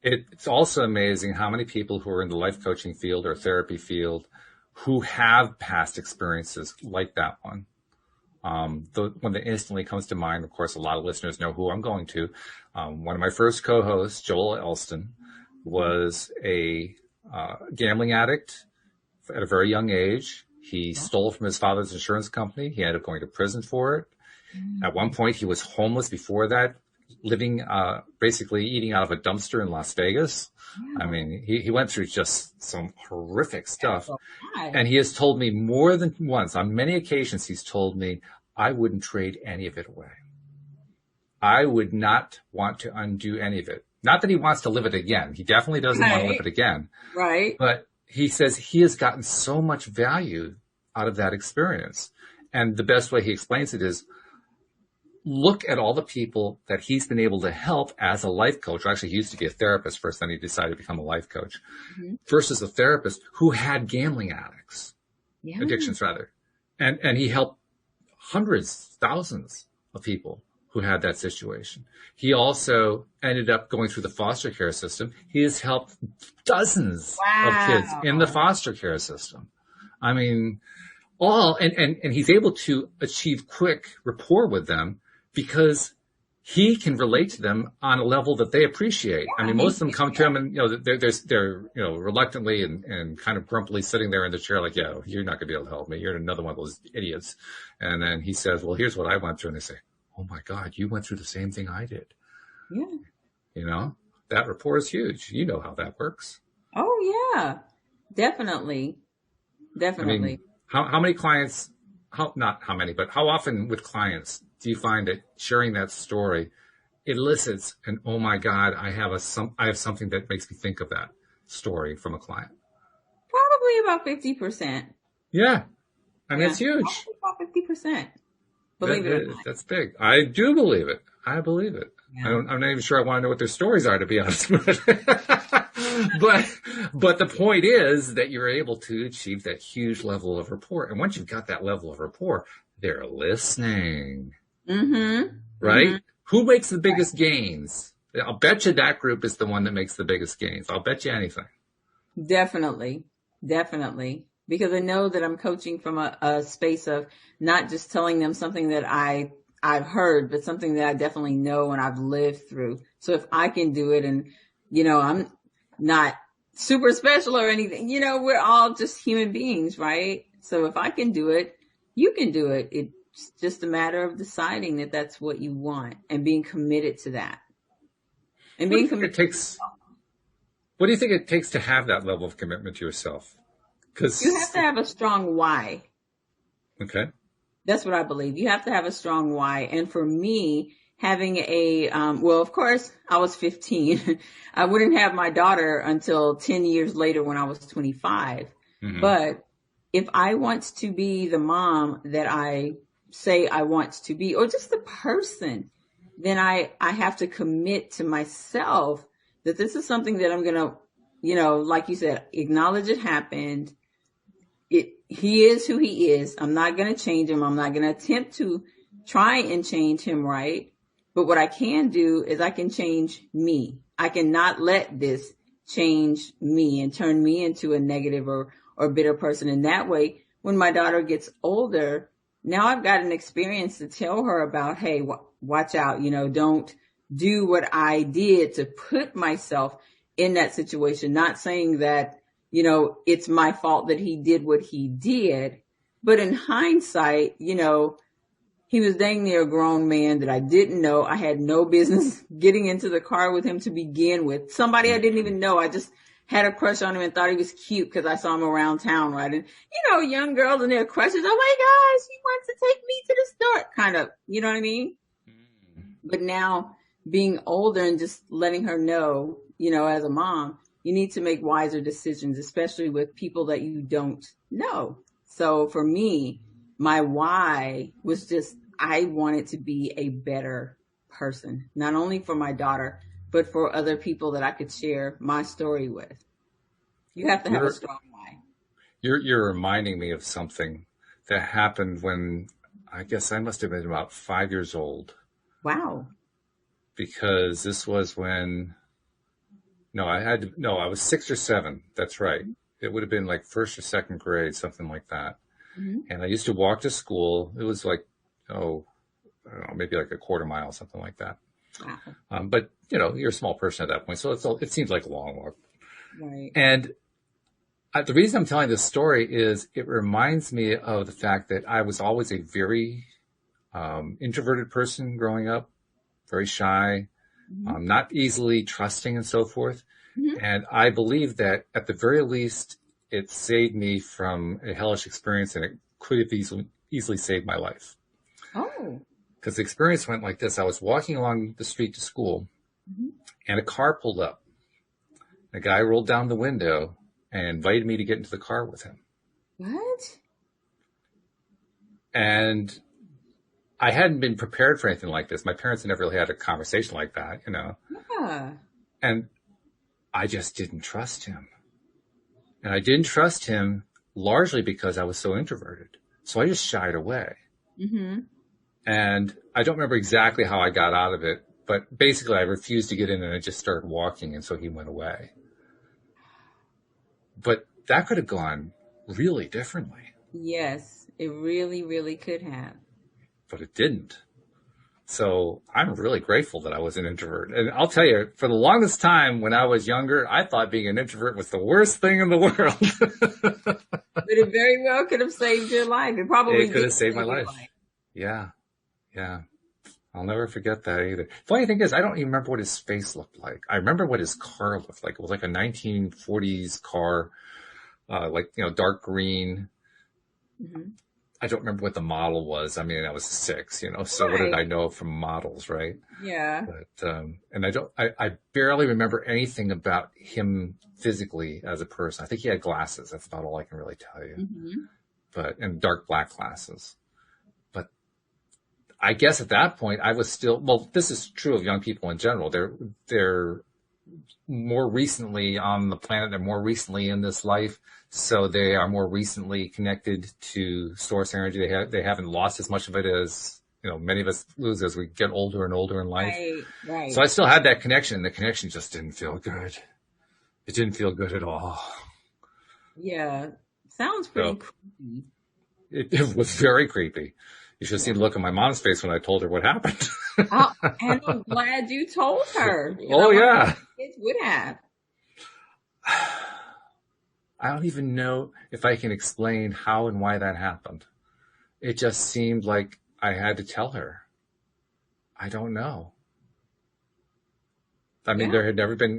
It's also amazing how many people who are in the life coaching field or therapy field who have past experiences like that one. The one that instantly comes to mind, of course, a lot of listeners know who I'm going to. One of my first co-hosts, Joel Elston, was a gambling addict at a very young age. He stole from his father's insurance company. He ended up going to prison for it. At one point, he was homeless before that, living, basically eating out of a dumpster in Las Vegas. I Wow. mean, he went through just some horrific stuff. So And why? he has told me more than once, on many occasions, he's told me, I wouldn't trade any of it away. I would not want to undo any of it. Not that he wants to live it again. He definitely doesn't want to live Right. it again. Right. But he says he has gotten so much value out of that experience. And the best way he explains it is look at all the people that he's been able to help as a life coach. Or actually, he used to be a therapist first, then he decided to become a life coach. Mhm. Versus a therapist who had gambling Yeah. addictions rather. And he helped hundreds, thousands of people who had that situation. He also ended up going through the foster care system. He has helped dozens of kids in the Wow. foster care system. I mean, and he's able to achieve quick rapport with them because he can relate to them on a level that they appreciate. I Yeah, mean, most of them come to him and, they're reluctantly and kind of grumpily sitting there in the chair like, yeah, you're not going to be able to help me. You're another one of those idiots. And then he says, well, here's what I went through. And they say, oh my God, you went through the same thing I did. yeah. You know, that rapport is huge. You know how that works. Oh yeah. Definitely. I mean, Definitely. how many clients, not how many, but how often with clients do you find that sharing that story elicits an, oh my God, I have something that makes me think of that story from a client. Probably about 50%. Yeah. I mean, Yeah. it's huge. Probably about 50%. Believe it or not. That's big. I do believe it. I believe it. Yeah. I'm not even sure I want to know what their stories are, to be honest with you. But the point is that you're able to achieve that huge level of rapport. And once you've got that level of rapport, they're listening, Mm-hmm. right? Mm-hmm. Who makes the biggest gains? I'll bet you that group is the one that makes the biggest gains. I'll bet you anything. Definitely. Definitely. Because I know that I'm coaching from a space of not just telling them something that I've heard, but something that I definitely know and I've lived through. So if I can do it and, I'm not super special or anything, we're all just human beings, right? So if I can do it, you can do it. It's just a matter of deciding that that's what you want and being committed to that and What do being you think it committed. takes? What do you think it takes to have that level of commitment to yourself? You have Because, to have a strong why. okay. That's what I believe. You have to have a strong why. And for me, having well, of course, I was 15. I wouldn't have my daughter until 10 years later when I was 25. Hmm. But if I want to be the mom that I say I want to be, or just the person, then I have to commit to myself that this is something that I'm going to, like you said, acknowledge it happened. He is who he is. I'm not going to change him. I'm not going to attempt to try and change him, right? But what I can do is I can change me. I cannot let this change me and turn me into a negative or bitter person. In that way, when my daughter gets older, now I've got an experience to tell her about, hey, watch out, don't do what I did to put myself in that situation. Not saying that, it's my fault that he did what he did. But in hindsight, he was dang near a grown man that I didn't know. I had no business getting into the car with him to begin with. Somebody I didn't even know. I just had a crush on him and thought he was cute because I saw him around town, right? And, young girls and their crushes, oh my gosh, he wants to take me to the store. Kind of, you know what I mean? But now being older and just letting her know, as a mom, you need to make wiser decisions, especially with people that you don't know. So for me, my why was just, I wanted to be a better person, not only for my daughter, but for other people that I could share my story with. You have to have a You're strong why. you're reminding me of something that happened when I guess I must have been about 5 years old, Wow. because this was when no, I was 6 or 7. That's right. It would have been like first or second grade, something like that. Mm-hmm. And I used to walk to school. It was like, oh, I don't know, maybe like a quarter mile, something like that. Wow. But you're a small person at that point, so it seems like a long walk. Right. And the reason I'm telling this story is it reminds me of the fact that I was always a very introverted person growing up, very shy, Mm-hmm. not easily trusting and so forth. Mm-hmm. And I believe that at the very least, it saved me from a hellish experience, and it could have easily saved my life. Oh. Because the experience went like this. I was walking along the street to school, Mm-hmm. and a car pulled up. A guy rolled down the window and invited me to get into the car with him. What? And I hadn't been prepared for anything like this. My parents had never really had a conversation like that, Yeah. And I just didn't trust him. And I didn't trust him largely because I was so introverted. So I just shied away. Mm-hmm. And I don't remember exactly how I got out of it, but basically I refused to get in and I just started walking, and so he went away. But that could have gone really differently, Yes, it really, really could have. but it didn't. So I'm really grateful that I was an introvert. And I'll tell you, for the longest time when I was younger, I thought being an introvert was the worst thing in the world. But it very well could have saved your life. It probably It could did have saved my save your life. Yeah. Yeah. I'll never forget that either. Funny thing is, I don't even remember what his face looked like. I remember what his car looked like. It was like a 1940s car, dark green. Mm-hmm. I don't remember what the model was. I mean, I was 6, so what did Right. I know from models, right? Yeah. But, and I barely remember anything about him physically as a person. I think he had glasses. That's about all I can really tell you. Mm-hmm. And dark black glasses. But I guess at that point I was still, well, this is true of young people in general. They're more recently on the planet. They're more recently in this life. So they are more recently connected to source energy. They haven't lost as much of it as, many of us lose as we get older and older in life. Right. So I still had that connection. The connection just didn't feel good. It didn't feel good at all. Yeah. Sounds pretty So creepy. it was very creepy. You should have seen the look on my mom's face when I told her what happened. And I'm glad you told her. Oh, yeah. Kids would have. I don't even know if I can explain how and why that happened. It just seemed like I had to tell her. I don't know. I mean, Yeah.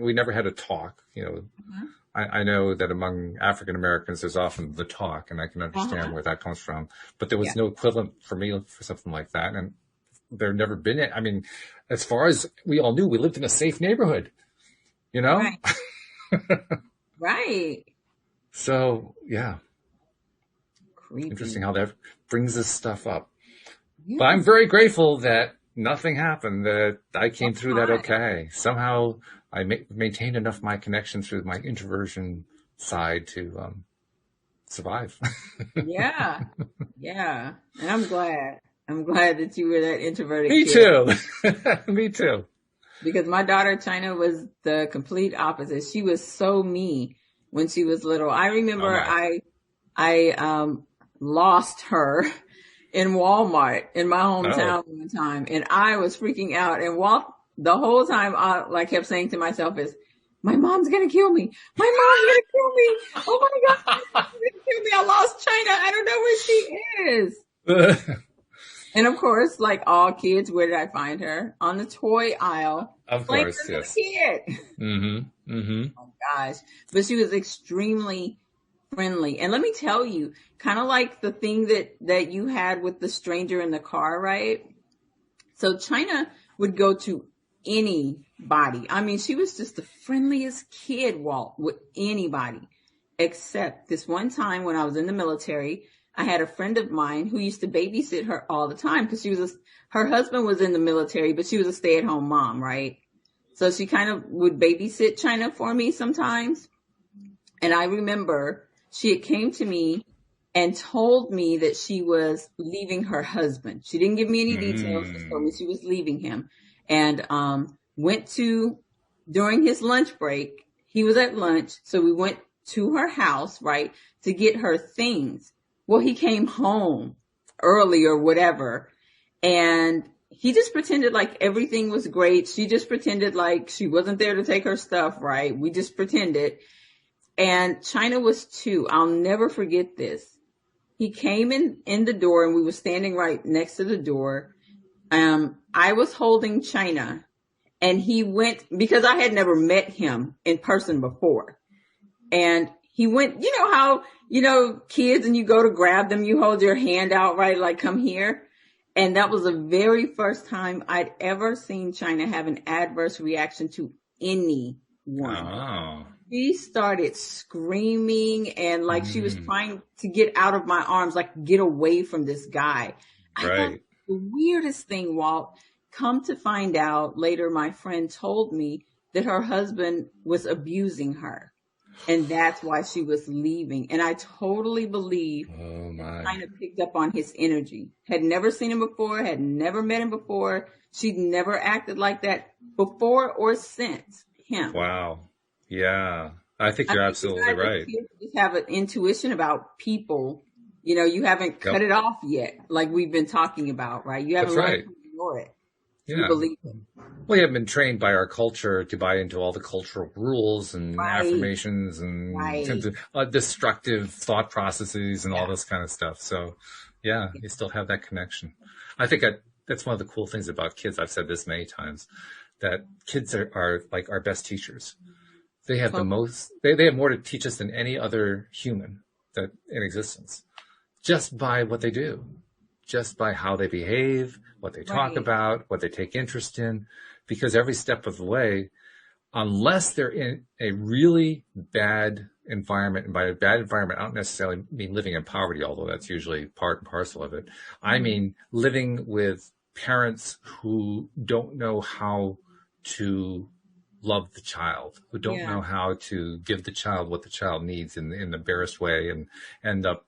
we never had a talk, Uh-huh. I know that among African Americans, there's often the talk, and I can understand Uh-huh. where that comes from, but there was Yeah. no equivalent for me for something like that. And there never been it. I mean, as far as we all knew, we lived in a safe neighborhood, Right. Right. So yeah, interesting Creepy. how that brings this stuff up. But I'm Yes. very grateful that nothing happened, that I came That's through that right. okay. Somehow I maintained enough my connection through my introversion side to survive. Yeah. Yeah. And I'm glad. I'm glad that you were that introverted Me kid, too. Me too. because my daughter China was the complete opposite. She was so me when she was little. I Oh remember my. I lost her in Walmart in my Oh. hometown one time, and I was freaking out and walked the whole time. I like kept saying to myself, "Is my mom's gonna kill me? My mom's gonna kill me! Oh my God, my mom's gonna kill me! I lost China. I don't know where she is." And of course, like all kids, where did I find her? On the toy aisle, Of playing course, with the yes. kid. Mm-hmm. Mm-hmm. Oh gosh. But she was extremely friendly. And let me tell you, kind of like the thing that you had with the stranger in the car, right? So China would go to anybody. I mean, she was just the friendliest kid, Walt, with anybody. Except this one time when I was in the military, I had a friend of mine who used to babysit her all the time because her husband was in the military, but she was a stay-at-home mom, right? So she kind of would babysit China for me sometimes. And I remember she had came to me and told me that she was leaving her husband. She didn't give me any details. She told me she was leaving him, and during his lunch break, he was at lunch. So we went to her house, right, to get her things. Well, he came home early or whatever, and he just pretended like everything was great. She just pretended like she wasn't there to take her stuff, right? We just pretended. And China was 2. I'll never forget this. He came in the door, and we were standing right next to the door. I was holding China, and he went, because I had never met him in person before. And he went, you know how, kids, and you go to grab them, you hold your hand out, right? Like, come here. And that was the very first time I'd ever seen China have an adverse reaction to anyone. Oh. She started screaming, and like she was trying to get out of my arms, like get away from this guy. I thought the weirdest thing, Walt, come to find out later, my friend told me that her husband was abusing her. And that's why she was leaving. And I totally believe kind of picked up on his energy. Had never seen him before, had never met him before. She'd never acted like that before or since him. Wow. Yeah. I think you're absolutely right. You just have an intuition about people. You haven't cut it off yet, like we've been talking about, right? You haven't learned to ignore it. You believe them. We have been trained by our culture to buy into all the cultural rules and affirmations and destructive thought processes and all this kind of stuff. So, you still have that connection. I think that's one of the cool things about kids. I've said this many times, that kids are like our best teachers. They have they have more to teach us than any other human that in existence, just by what they do, just by how they behave, what they talk about, what they take interest in, because every step of the way, unless they're in a really bad environment, and by a bad environment, I don't necessarily mean living in poverty, although that's usually part and parcel of it. I mean living with parents who don't know how to love the child, who don't know how to give the child what the child needs in the barest way, and end up,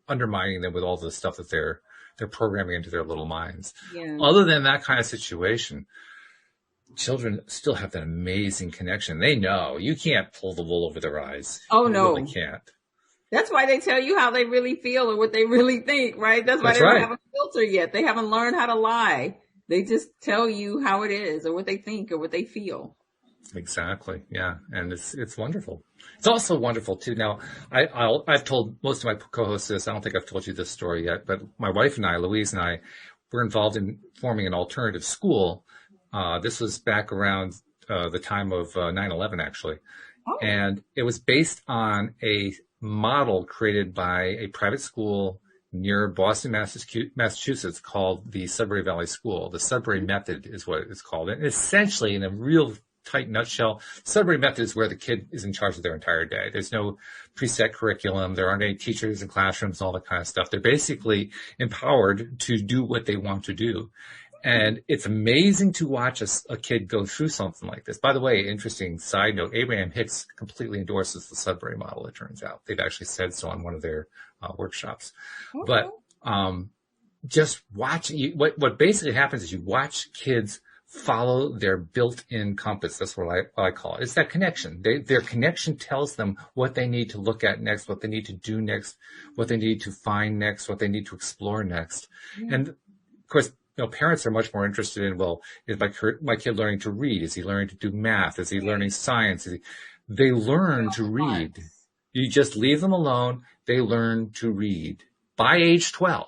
undermining them with all the stuff that they're programming into their little minds. Yeah. Other than that kind of situation, children still have that amazing connection. They know you can't pull the wool over their eyes. Oh, no. You really can't. That's why they tell you how they really feel or what they really think, right? That's why they don't have a filter yet. They haven't learned how to lie. They just tell you how it is or what they think or what they feel. Exactly. Yeah. And it's wonderful. It's also wonderful too. Now, I've told most of my co-hosts this. I don't think I've told you this story yet, but my wife and I, Louise and I, were involved in forming an alternative school. This was back around the time of 9/11, actually. Oh. And it was based on a model created by a private school near Boston, Massachusetts, called the Sudbury Valley School. The Sudbury Method is what it's called. And essentially, in a real tight nutshell, Sudbury Method is where the kid is in charge of their entire day. There's no preset curriculum. There aren't any teachers in classrooms, all that kind of stuff. They're basically empowered to do what they want to do. And it's amazing to watch a kid go through something like this. By the way, interesting side note, Abraham Hicks completely endorses the Sudbury model, it turns out. They've actually said so on one of their workshops. Okay. But just watching, what basically happens is you watch kids follow their built-in compass. That's what I call it. It's that connection. Their connection tells them what they need to look at next, what they need to do next, what they need to find next, what they need to explore next. Mm. And of course, parents are much more interested in, well, is my kid learning to read? Is he learning to do math? Is he learning science? They learn to read. You just leave them alone. They learn to read by age 12.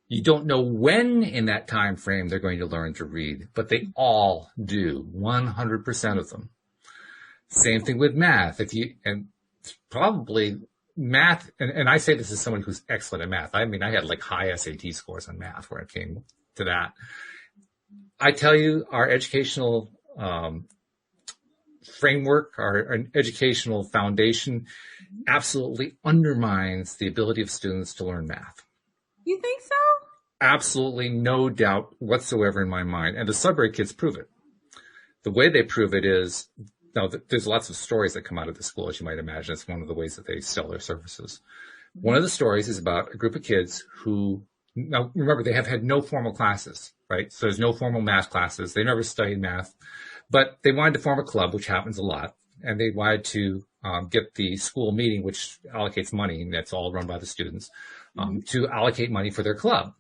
You don't know when in that time frame they're going to learn to read, but they all do, 100% of them. Same thing with math. And probably math, and I say this as someone who's excellent at math. I mean, I had like high SAT scores on math where it came to that. I tell you, our educational framework, our educational foundation absolutely undermines the ability of students to learn math. You think so? Absolutely no doubt whatsoever in my mind. And the Sudbury kids prove it. The way they prove it is, now there's lots of stories that come out of the school, as you might imagine. It's one of the ways that they sell their services. One of the stories is about a group of kids who, now remember, they have had no formal classes, right? So there's no formal math classes. They never studied math, but they wanted to form a club, which happens a lot. And they wanted to get the school meeting, which allocates money, and that's all run by the students, to allocate money for their club,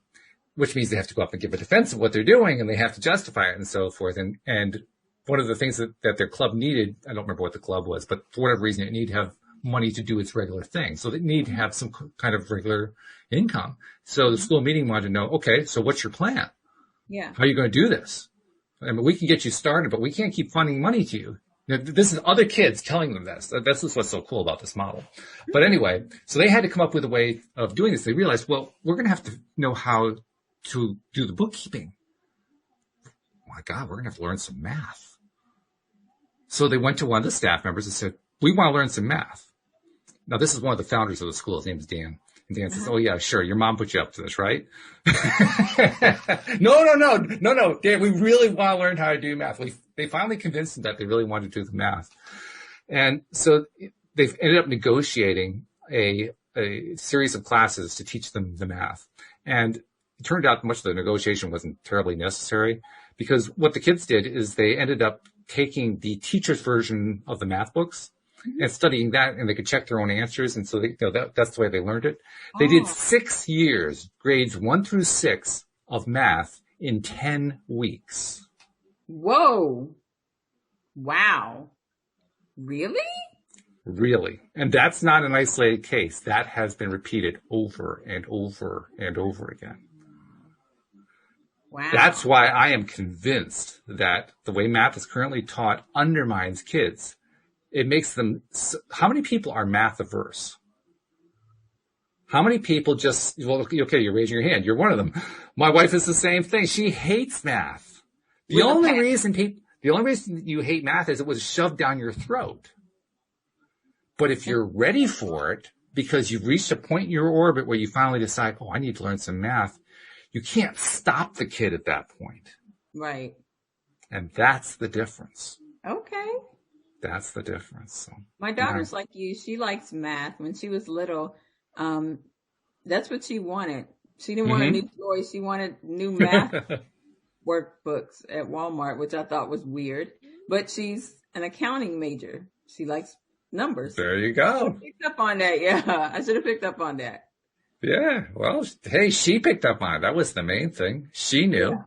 which means they have to go up and give a defense of what they're doing, and they have to justify it and so forth. And one of the things that their club needed, I don't remember what the club was, but for whatever reason, it needed to have money to do its regular thing. So they need to have some kind of regular income. So the school meeting wanted to know, okay, so what's your plan? Yeah. How are you going to do this? I mean, we can get you started, but we can't keep funding money to you. Now, this is other kids telling them this. This is what's so cool about this model. But anyway, so they had to come up with a way of doing this. They realized, well, we're going to have to know how to do the bookkeeping. Oh my God, we're going to have to learn some math. So they went to one of the staff members and said, we want to learn some math. Now, this is one of the founders of the school. His name is Dan. And Dan says, oh, yeah, sure. Your mom put you up to this, right? No, Dan, we really want to learn how to do math. They finally convinced him that they really wanted to do the math. And so they've ended up negotiating a series of classes to teach them the math. And it turned out much of the negotiation wasn't terribly necessary, because what the kids did is they ended up taking the teacher's version of the math books and studying that, and they could check their own answers. And so that's the way they learned it. They did 6 years, grades 1 through 6 of math in 10 weeks. Whoa. Wow. Really? Really. And that's not an isolated case. That has been repeated over and over and over again. Wow. That's why I am convinced that the way math is currently taught undermines kids. It makes them, how many people are math averse? How many people just, well, okay, you're raising your hand. You're one of them. My wife is the same thing. She hates math. The only reason you hate math is it was shoved down your throat. But if you're ready for it, because you've reached a point in your orbit where you finally decide, oh, I need to learn some math, you can't stop the kid at that point. Right. And that's the difference. Okay. That's the difference. So, my daughter's like you. She likes math. When she was little, that's what she wanted. She didn't want a new toy. She wanted new math workbooks at Walmart, which I thought was weird. But she's an accounting major. She likes numbers. There you go. I picked up on that. Yeah, I should have picked up on that. Yeah. Well, hey, she picked up on it. That was the main thing. She knew. Yeah.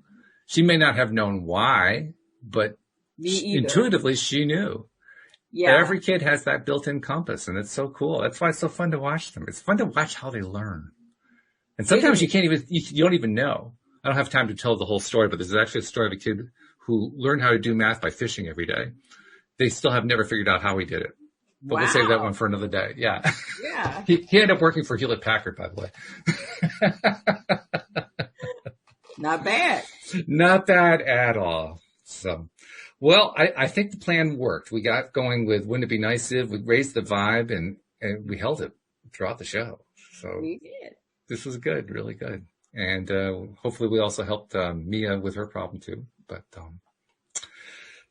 She may not have known why, but intuitively she knew. Yeah. Every kid has that built-in compass, and it's so cool. That's why it's so fun to watch them. It's fun to watch how they learn. And sometimes you don't even know. I don't have time to tell the whole story, but there's actually a story of a kid who learned how to do math by fishing every day. They still have never figured out how he did it. But we'll save that one for another day. Yeah. Yeah. He ended up working for Hewlett Packard, by the way. Not bad. Not bad at all. So, well, I think the plan worked. We got going with Wouldn't It Be Nice If? We raised the vibe, and we held it throughout the show. So we did. This was good, really good. And hopefully we also helped Mia with her problem too. But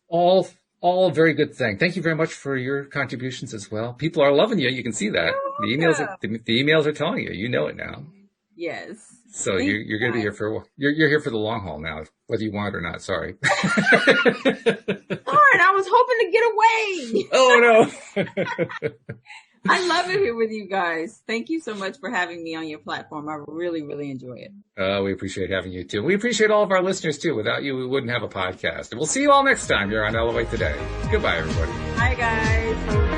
all a very good thing. Thank you very much for your contributions as well. People are loving you. You can see that. The emails are telling you. You know it now. Yes. So you're going to be here for a while. You're here for the long haul now, whether you want it or not. Sorry. Darn, I was hoping to get away. Oh no. I love it here with you guys. Thank you so much for having me on your platform. I really, really enjoy it. We appreciate having you too. We appreciate all of our listeners too. Without you, we wouldn't have a podcast. And we'll see you all next time here on LOA Today. Goodbye, everybody. Bye, guys.